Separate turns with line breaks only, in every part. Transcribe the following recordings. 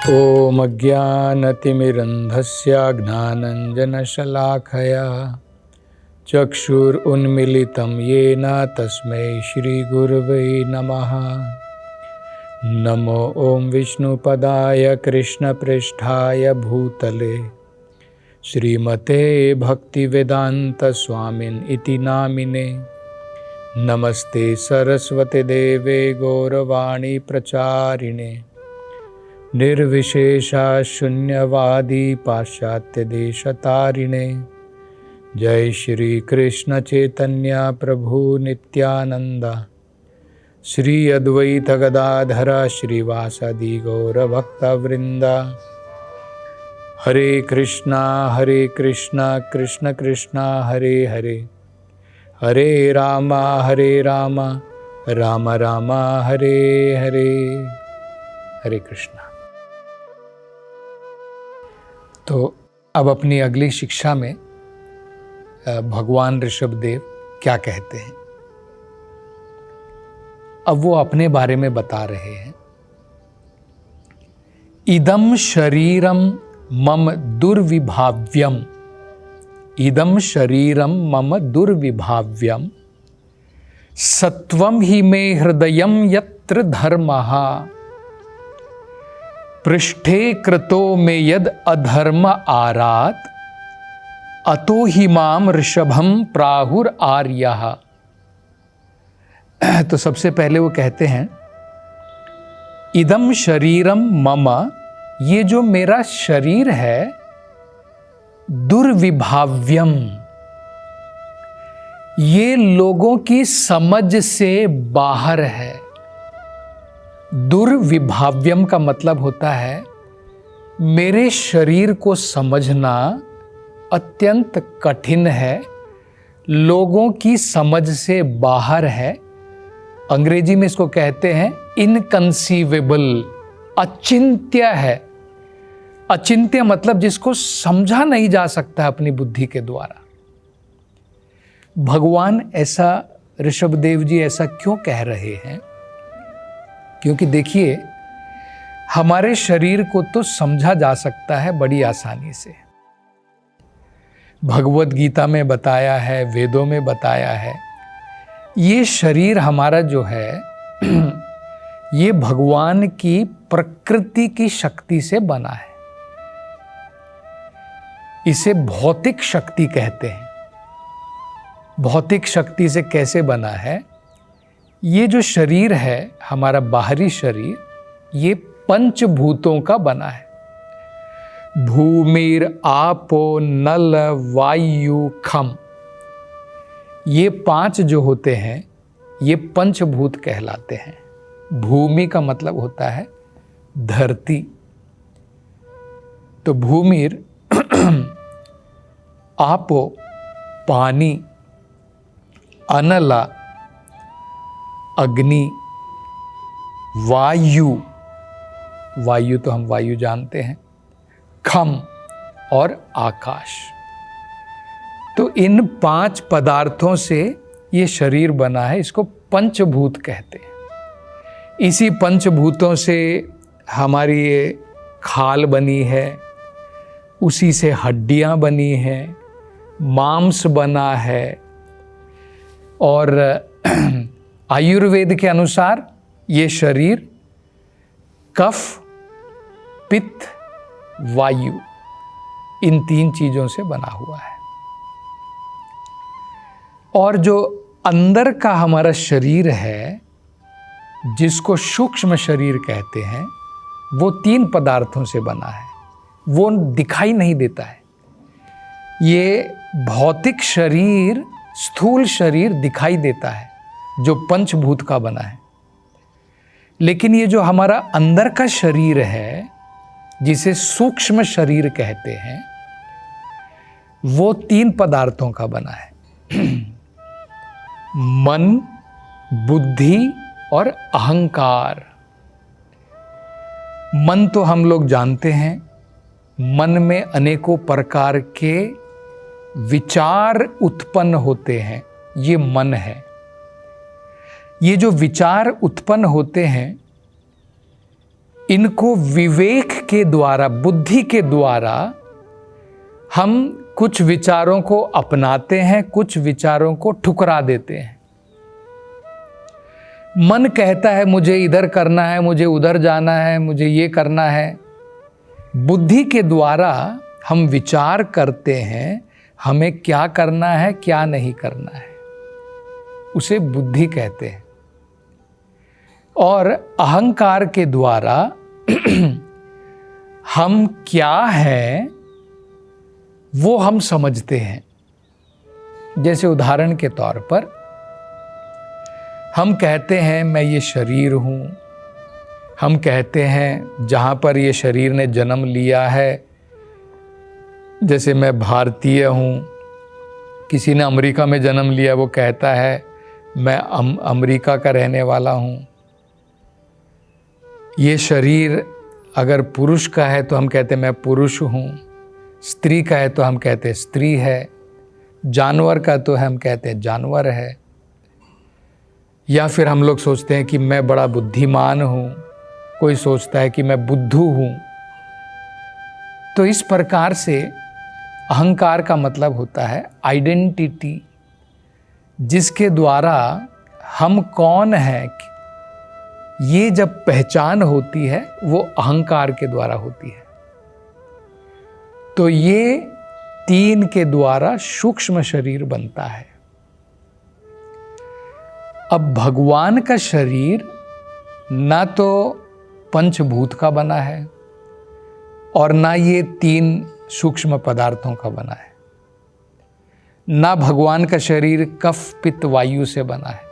ॐ अज्ञानतिमिरन्धस्य ज्ञानाञ्जनशलाखया चक्षुरुन्मीलितं येन तस्मै श्रीगुरवे नमः। नमो ॐ विष्णुपदाय कृष्णपृष्ठाय भूतले श्रीमते भक्तिवेदान्तस्वामिन् इति नामिने। नमस्ते सरस्वती देवे गौरवाणी प्रचारिणे निर्विशेषा शून्यवादी पाश्चात्यदेशतारिणे। जय श्री कृष्ण चैतन्य प्रभु नित्यानंद श्री अद्वैत गदाधर श्रीवासदि गौरभक्तवृंद। हरे कृष्णा कृष्ण कृष्णा हरे हरे, हरे राम राम राम हरे हरे। हरे कृष्णा। तो अब अपनी अगली शिक्षा में भगवान ऋषभदेव क्या कहते हैं, अब वो अपने बारे में बता रहे हैं। इदम शरीरम मम दुर्विभाव्यम, इदम शरीरम मम दुर्विभाव्यम, सत्वम ही मे हृदयम यत्र धर्मः, पृष्ठे कृतो में यद अधर्म आरात, अतो ही माम ऋषभम प्राहुर आर्यः। तो सबसे पहले वो कहते हैं इदम शरीरम मम, ये जो मेरा शरीर है, दुर्विभाव्यम, ये लोगों की समझ से बाहर है। दुर्विभाव्यम का मतलब होता है मेरे शरीर को समझना अत्यंत कठिन है, लोगों की समझ से बाहर है। अंग्रेजी में इसको कहते हैं इनकंसीवेबल, अचिंत्य है। अचिंत्य मतलब जिसको समझा नहीं जा सकता अपनी बुद्धि के द्वारा। भगवान ऐसा, ऋषभदेव जी ऐसा क्यों कह रहे हैं? क्योंकि देखिए, हमारे शरीर को तो समझा जा सकता है बड़ी आसानी से। भगवत गीता में बताया है, वेदों में बताया है, ये शरीर हमारा जो है ये भगवान की प्रकृति की शक्ति से बना है। इसे भौतिक शक्ति कहते हैं। भौतिक शक्ति से कैसे बना है? ये जो शरीर है, हमारा बाहरी शरीर, ये पंचभूतों का बना है। भूमिर आपो नल वायु खम, ये पांच जो होते हैं ये पंचभूत कहलाते हैं। भूमि का मतलब होता है धरती। तो भूमिर आपो पानी, अनला अग्नि, वायु, वायु तो हम वायु जानते हैं, खम और आकाश। तो इन पांच पदार्थों से ये शरीर बना है, इसको पंचभूत कहते हैं। इसी पंचभूतों से हमारी ये खाल बनी है, उसी से हड्डियां बनी हैं, मांस बना है। और आयुर्वेद के अनुसार ये शरीर कफ, पित्त, वायु, इन तीन चीजों से बना हुआ है। और जो अंदर का हमारा शरीर है, जिसको सूक्ष्म शरीर कहते हैं, वो तीन पदार्थों से बना है। वो दिखाई नहीं देता है। ये भौतिक शरीर, स्थूल शरीर दिखाई देता है जो पंचभूत का बना है। लेकिन ये जो हमारा अंदर का शरीर है, जिसे सूक्ष्म शरीर कहते हैं, वो तीन पदार्थों का बना है। मन, बुद्धि और अहंकार। मन तो हम लोग जानते हैं, मन में अनेकों प्रकार के विचार उत्पन्न होते हैं, ये मन है। ये जो विचार उत्पन्न होते हैं, इनको विवेक के द्वारा, बुद्धि के द्वारा हम कुछ विचारों को अपनाते हैं, कुछ विचारों को ठुकरा देते हैं। मन कहता है मुझे इधर करना है, मुझे उधर जाना है, मुझे ये करना है। बुद्धि के द्वारा हम विचार करते हैं हमें क्या करना है, क्या नहीं करना है, उसे बुद्धि कहते हैं। और अहंकार के द्वारा हम क्या हैं वो हम समझते हैं। जैसे उदाहरण के तौर पर हम कहते हैं मैं ये शरीर हूँ, हम कहते हैं जहाँ पर ये शरीर ने जन्म लिया है, जैसे मैं भारतीय हूँ, किसी ने अमेरिका में जन्म लिया वो कहता है मैं अमेरिका का रहने वाला हूँ। ये शरीर अगर पुरुष का है तो हम कहते हैं मैं पुरुष हूँ, स्त्री का है तो हम कहते हैं स्त्री है, जानवर का तो हम कहते हैं जानवर है। या फिर हम लोग सोचते हैं कि मैं बड़ा बुद्धिमान हूँ, कोई सोचता है कि मैं बुद्धू हूँ। तो इस प्रकार से अहंकार का मतलब होता है आइडेंटिटी, जिसके द्वारा हम कौन हैं ये जब पहचान होती है वो अहंकार के द्वारा होती है। तो ये 3 के द्वारा सूक्ष्म शरीर बनता है। अब भगवान का शरीर ना तो पंचभूत का बना है और ना ये 3 सूक्ष्म पदार्थों का बना है, ना भगवान का शरीर कफ पित्त वायु से बना है।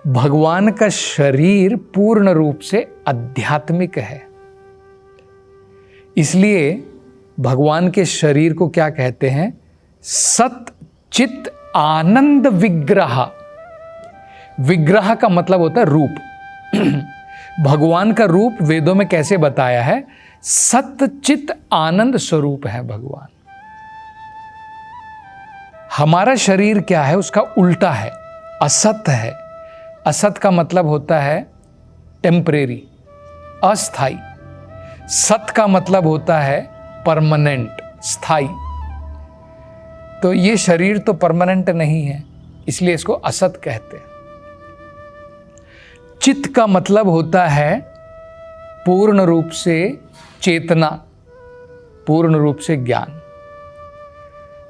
भगवान का शरीर पूर्ण रूप से आध्यात्मिक है। इसलिए भगवान के शरीर को क्या कहते हैं? सत चित आनंद विग्रह। विग्रह का मतलब होता है रूप। भगवान का रूप वेदों में कैसे बताया है? सत चित आनंद स्वरूप है भगवान। हमारा शरीर क्या है? उसका उल्टा है, असत है। असत का मतलब होता है टेम्परेरी, अस्थाई। सत का मतलब होता है परमानेंट, स्थाई। तो ये शरीर तो परमानेंट नहीं है, इसलिए इसको असत कहते हैं। चित्त का मतलब होता है पूर्ण रूप से चेतना, पूर्ण रूप से ज्ञान।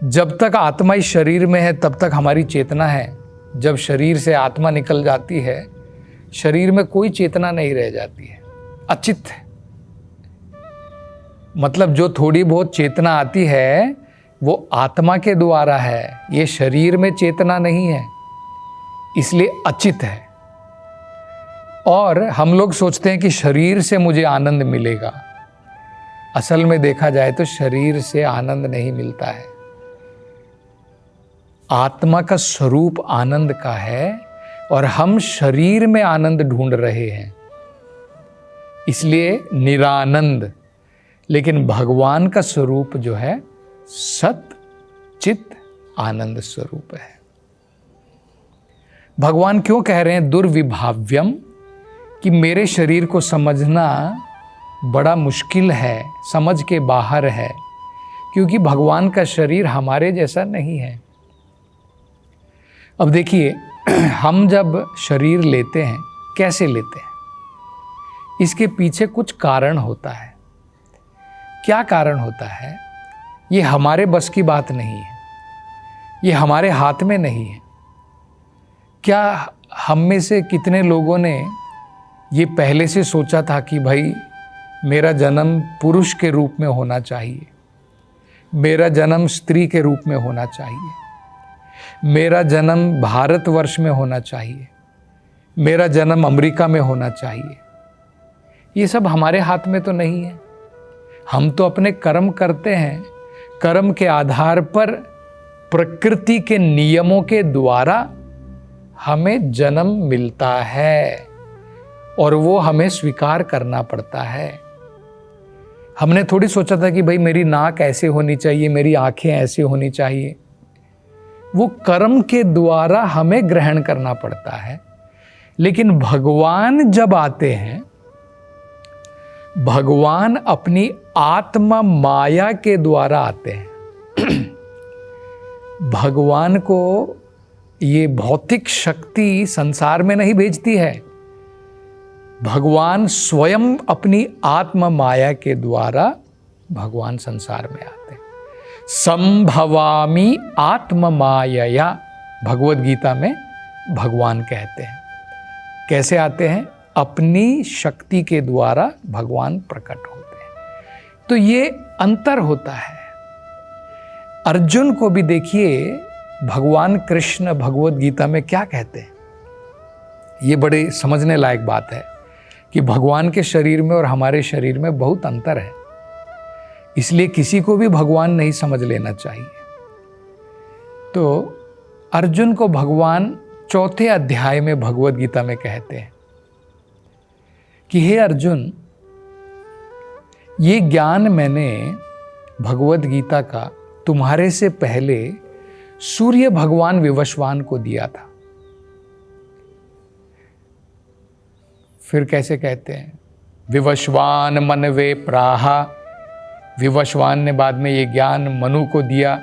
जब तक आत्मा इस शरीर में है तब तक हमारी चेतना है। जब शरीर से आत्मा निकल जाती है, शरीर में कोई चेतना नहीं रह जाती है, अचित्त है। मतलब जो थोड़ी बहुत चेतना आती है वो आत्मा के द्वारा है, ये शरीर में चेतना नहीं है, इसलिए अचित्त है। और हम लोग सोचते हैं कि शरीर से मुझे आनंद मिलेगा। असल में देखा जाए तो शरीर से आनंद नहीं मिलता है। आत्मा का स्वरूप आनंद का है और हम शरीर में आनंद ढूंढ रहे हैं, इसलिए निरानंद। लेकिन भगवान का स्वरूप जो है सत चित आनंद स्वरूप है। भगवान क्यों कह रहे हैं दुर्विभाव्यम, कि मेरे शरीर को समझना बड़ा मुश्किल है, समझ के बाहर है, क्योंकि भगवान का शरीर हमारे जैसा नहीं है। अब देखिए, हम जब शरीर लेते हैं, कैसे लेते हैं? इसके पीछे कुछ कारण होता है। क्या कारण होता है? ये हमारे बस की बात नहीं है, ये हमारे हाथ में नहीं है। क्या हम में से कितने लोगों ने ये पहले से सोचा था कि भाई मेरा जन्म पुरुष के रूप में होना चाहिए, मेरा जन्म स्त्री के रूप में होना चाहिए, मेरा जन्म भारतवर्ष में होना चाहिए, मेरा जन्म अमेरिका में होना चाहिए? ये सब हमारे हाथ में तो नहीं है। हम तो अपने कर्म करते हैं, कर्म के आधार पर प्रकृति के नियमों के द्वारा हमें जन्म मिलता है और वो हमें स्वीकार करना पड़ता है। हमने थोड़ी सोचा था कि भाई मेरी नाक ऐसे होनी चाहिए, मेरी आंखें ऐसे होनी चाहिए। वो कर्म के द्वारा हमें ग्रहण करना पड़ता है। लेकिन भगवान जब आते हैं भगवान अपनी आत्मा माया के द्वारा आते हैं। भगवान को ये भौतिक शक्ति संसार में नहीं भेजती है। भगवान स्वयं अपनी आत्मा माया के द्वारा भगवान संसार में आते हैं। संभवामि आत्म मायया, भगवद गीता में भगवान कहते हैं। कैसे आते हैं? अपनी शक्ति के द्वारा भगवान प्रकट होते हैं। तो ये अंतर होता है। अर्जुन को भी देखिए, भगवान कृष्ण भगवद गीता में क्या कहते हैं। ये बड़े समझने लायक बात है कि भगवान के शरीर में और हमारे शरीर में बहुत अंतर है। इसलिए किसी को भी भगवान नहीं समझ लेना चाहिए। तो अर्जुन को भगवान 4 अध्याय में भगवद गीता में कहते हैं कि हे अर्जुन, ये ज्ञान मैंने भगवद गीता का तुम्हारे से पहले सूर्य भगवान विवस्वान को दिया था। फिर कैसे कहते हैं? विवस्वान मनवे प्राहा, विवस्वान ने बाद में ये ज्ञान मनु को दिया।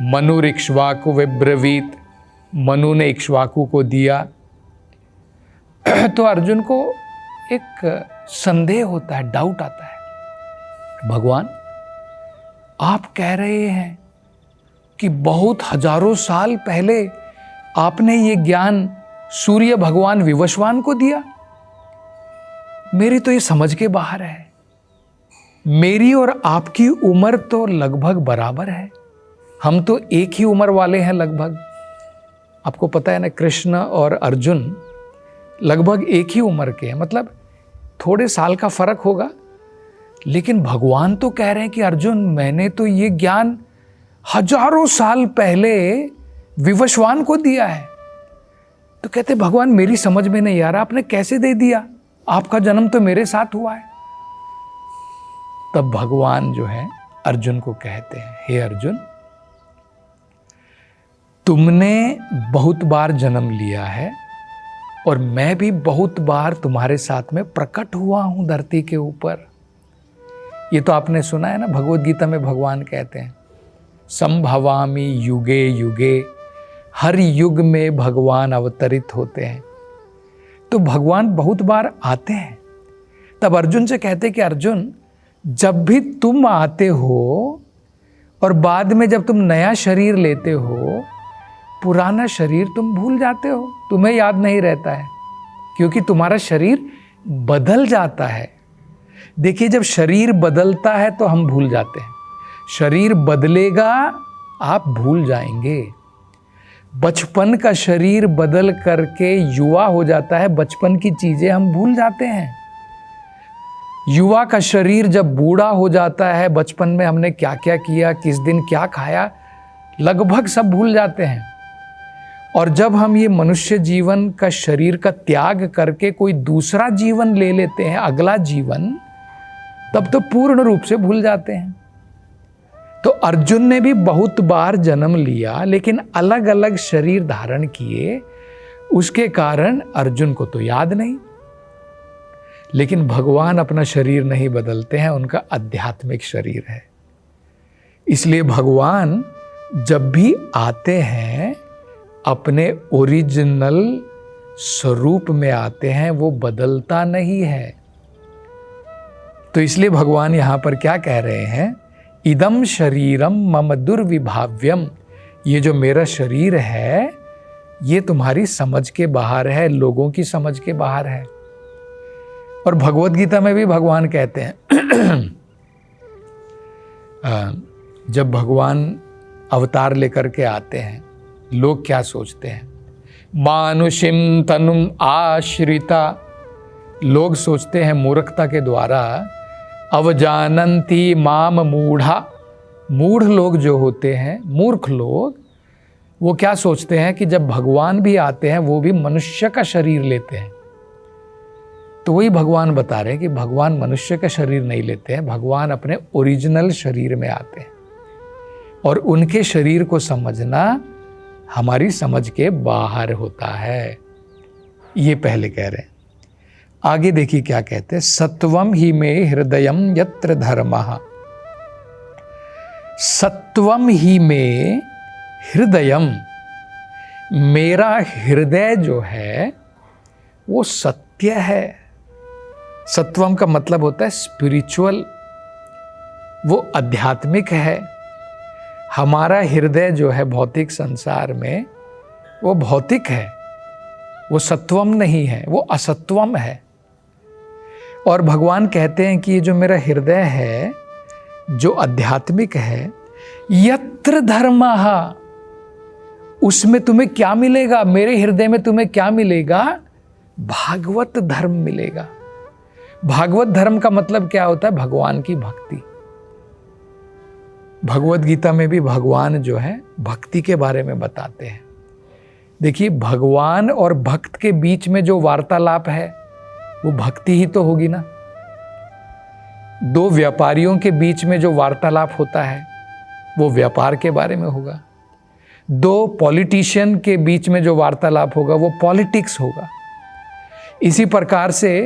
मनु इक्ष्वाकु विब्रवीत, मनु ने इक्ष्वाकु को दिया। तो अर्जुन को एक संदेह होता है, डाउट आता है, भगवान आप कह रहे हैं कि बहुत हजारों साल पहले आपने ये ज्ञान सूर्य भगवान विवस्वान को दिया। मेरी तो ये समझ के बाहर है। मेरी और आपकी उम्र तो लगभग बराबर है। हम तो एक ही उम्र वाले हैं लगभग। आपको पता है ना, कृष्ण और अर्जुन लगभग एक ही उम्र के हैं, मतलब थोड़े साल का फर्क होगा। लेकिन भगवान तो कह रहे हैं कि अर्जुन, मैंने तो ये ज्ञान हजारों साल पहले विवस्वान को दिया है। तो कहते भगवान, मेरी समझ में नहीं आ रहा, आपने कैसे दे दिया? आपका जन्म तो मेरे साथ हुआ है। तब भगवान जो है अर्जुन को कहते हैं, हे अर्जुन, तुमने बहुत बार जन्म लिया है और मैं भी बहुत बार तुम्हारे साथ में प्रकट हुआ हूं धरती के ऊपर। ये तो आपने सुना है ना, भगवद गीता में भगवान कहते हैं, संभवामि युगे युगे, हर युग में भगवान अवतरित होते हैं। तो भगवान बहुत बार आते हैं। तब अर्जुन से कहते कि अर्जुन, जब भी तुम आते हो और बाद में जब तुम नया शरीर लेते हो, पुराना शरीर तुम भूल जाते हो, तुम्हें याद नहीं रहता है, क्योंकि तुम्हारा शरीर बदल जाता है। देखिए, जब शरीर बदलता है तो हम भूल जाते हैं। शरीर बदलेगा, आप भूल जाएंगे। बचपन का शरीर बदल करके युवा हो जाता है, बचपन की चीजें हम भूल जाते हैं। युवा का शरीर जब बूढ़ा हो जाता है, बचपन में हमने क्या क्या किया, किस दिन क्या खाया, लगभग सब भूल जाते हैं। और जब हम ये मनुष्य जीवन का शरीर का त्याग करके कोई दूसरा जीवन ले लेते हैं, अगला जीवन, तब तो पूर्ण रूप से भूल जाते हैं। तो अर्जुन ने भी बहुत बार जन्म लिया, लेकिन अलग अलग शरीर धारण किए, उसके कारण अर्जुन को तो याद नहीं। लेकिन भगवान अपना शरीर नहीं बदलते हैं, उनका आध्यात्मिक शरीर है। इसलिए भगवान जब भी आते हैं अपने ओरिजिनल स्वरूप में आते हैं, वो बदलता नहीं है। तो इसलिए भगवान यहां पर क्या कह रहे हैं, इदम शरीरम मम दुर्विभाव्यम, ये जो मेरा शरीर है ये तुम्हारी समझ के बाहर है, लोगों की समझ के बाहर है। और भगवद गीता में भी भगवान कहते हैं जब भगवान अवतार लेकर के आते हैं, लोग क्या सोचते हैं, मानुषिम तनुम आश्रिता, लोग सोचते हैं मूर्खता के द्वारा, अवजानन्ति माम मूढ़ा, मूढ़ लोग जो होते हैं, मूर्ख लोग, वो क्या सोचते हैं कि जब भगवान भी आते हैं वो भी मनुष्य का शरीर लेते हैं। तो वही भगवान बता रहे हैं कि भगवान मनुष्य का शरीर नहीं लेते हैं, भगवान अपने ओरिजिनल शरीर में आते हैं। और उनके शरीर को समझना हमारी समझ के बाहर होता है, ये पहले कह रहे हैं। आगे देखिए क्या कहते हैं, सत्वम ही में हृदयम यत्र धर्मः, सत्वम ही में हृदयम, मेरा हृदय जो है वो सत्य है। सत्वम का मतलब होता है स्पिरिचुअल, वो आध्यात्मिक है। हमारा हृदय जो है भौतिक संसार में वो भौतिक है, वो सत्वम नहीं है, वो असत्वम है। और भगवान कहते हैं कि ये जो मेरा हृदय है जो आध्यात्मिक है, यत्र धर्मः, उसमें तुम्हें क्या मिलेगा, मेरे हृदय में तुम्हें क्या मिलेगा, भागवत धर्म मिलेगा। भागवत धर्म का मतलब क्या होता है, भगवान की भक्ति। भगवत गीता में भी भगवान जो है भक्ति के बारे में बताते हैं। देखिए, भगवान और भक्त के बीच में जो वार्तालाप है वो भक्ति ही तो होगी ना। दो व्यापारियों के बीच में जो वार्तालाप होता है वो व्यापार के बारे में होगा। दो पॉलिटिशियन के बीच में जो वार्तालाप होगा वो पॉलिटिक्स होगा। इसी प्रकार से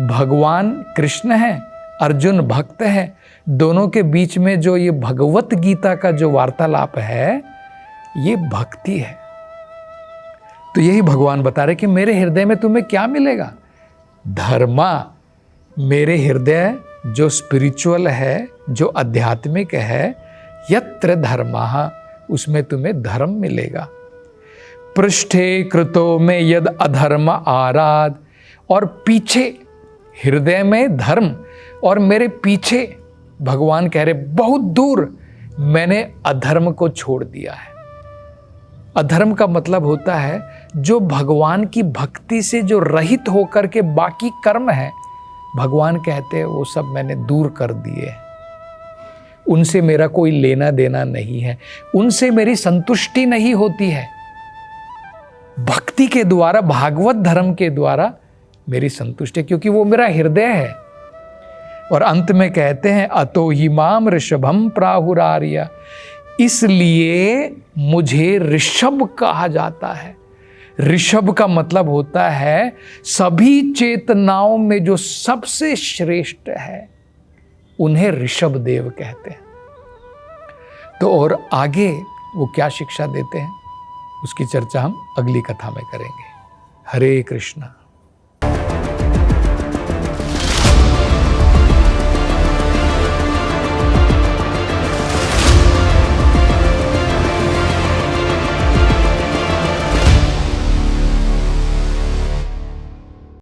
भगवान कृष्ण है, अर्जुन भक्त है, दोनों के बीच में जो ये भगवत गीता का जो वार्तालाप है ये भक्ति है। तो यही भगवान बता रहे कि मेरे हृदय में तुम्हें क्या मिलेगा, धर्मा। मेरे हृदय जो स्पिरिचुअल है, जो आध्यात्मिक है, यत्र धर्मः, उसमें तुम्हें धर्म मिलेगा। पृष्ठे कृतो में यद अधर्म आराध, और पीछे हृदय में धर्म, और मेरे पीछे भगवान कह रहे बहुत दूर मैंने अधर्म को छोड़ दिया है। अधर्म का मतलब होता है जो भगवान की भक्ति से जो रहित होकर के बाकी कर्म है, भगवान कहते हैं वो सब मैंने दूर कर दिए हैं। उनसे मेरा कोई लेना देना नहीं है, उनसे मेरी संतुष्टि नहीं होती है। भक्ति के द्वारा, भागवत धर्म के द्वारा मेरी संतुष्टि, क्योंकि वो मेरा हृदय है। और अंत में कहते हैं अतो ही माम ऋषभम प्राहुरार्य, इसलिए मुझे ऋषभ कहा जाता है। ऋषभ का मतलब होता है सभी चेतनाओं में जो सबसे श्रेष्ठ है, उन्हें ऋषभ देव कहते हैं। तो और आगे वो क्या शिक्षा देते हैं उसकी चर्चा हम अगली कथा में करेंगे। हरे कृष्णा।